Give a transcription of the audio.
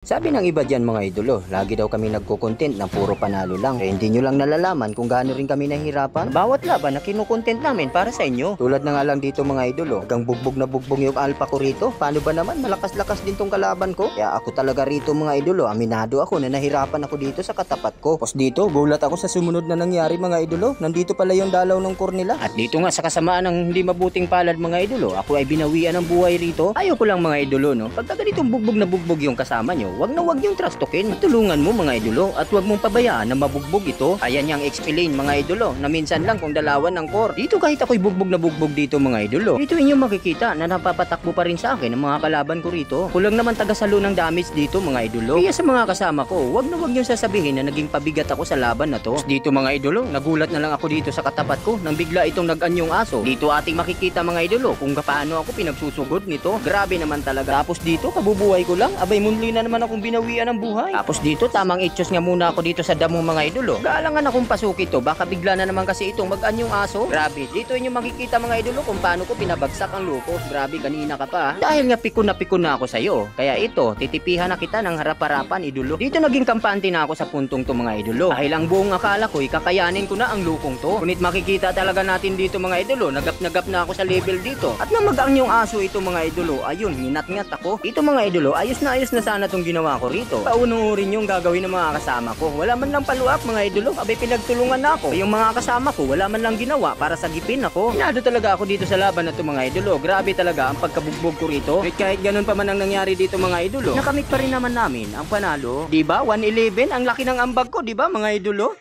Sabi ng iba dyan mga idolo, lagi daw kami nagko-content na puro panalo lang. Hindi nyo lang nalalaman kung gaano rin kami nahihirapan. Bawat laban na kinukontent namin para sa inyo. Tulad na nga lang dito mga idolo, hanggang bugbog na bugbog yung alpha ko rito. Paano ba naman, malakas-lakas din tong kalaban ko. Kaya ako talaga rito mga idolo, aminado ako na nahirapan ako dito sa katapat ko. Tapos dito, gulat ako sa sumunod na nangyari mga idolo. Nandito pala yung dalaw ng core nila. At dito nga sa kasamaan ng hindi mabuting palad mga idolo, ako ay binawian ng buhay rito. Ayoko lang mga idolo no, pagka ganitong bugbog na bugbog yung kasama nyo, wag na wag yung trastokin. Tulungan mo mga idolo at wag mong pabayaan na mabugbog ito. Ayan yung XP lane mga idolo na minsan lang kung dalawan ng core. Dito kahit ako'y bugbog na bugbog dito mga idolo. Dito inyo makikita na napapatakbo pa rin sa akin ang mga kalaban ko rito. Kulang naman tagasalo ng damage dito mga idolo. Kaya sa mga kasama ko, wag na wag yung sasabihin na naging pabigat ako sa laban na to. Dito mga idolo, nagulat na lang ako dito sa katapat ko nang bigla itong nag-anyong aso. Dito ating makikita mga idolo kung paano ako pinagsusugod nito. Grabe naman talaga. Tapos dito kabubuhay ko lang. Abay munli na naman akong binawian ng buhay. Tapos dito tamang itchos nga muna ako dito sa damo mga idolo. Galangan akong pasuki to. Baka bigla na naman kasi itong mag-anyong aso. Grabe. Dito inyo makikita mga idolo kung paano ko pinabagsak ang luko. Grabe kanina ka pa. Dahil nga pikon na ako sa iyo. Kaya ito, titipihan na kita ng harap-harapan idolo. Dito naging kampante na ako sa puntong to mga idolo. Dahil ang buong akala ko kakayanin ko na ang lukong to. Ngunit makikita talaga natin dito mga idolo. Nagap na ako sa level dito. At nang mag-anyong aso ito mga idolo, ayun, ninat-ngat ako. Ito mga idolo, ayos na sana tong ginawa ko rito. Paunurin yung gagawin ng mga kasama ko. Wala man lang paluap mga idolo. Abay pinagtulungan na ako. Yung mga kasama ko, wala man lang ginawa para sagipin ako. Pinado talaga ako dito sa laban na to mga idolo. Grabe talaga ang pagkabugbog ko rito. Kahit ganun pa man ang nangyari dito mga idolo, nakamit pa rin naman namin ang panalo. Diba? 111 ang laki ng ambag ko, diba mga idolo?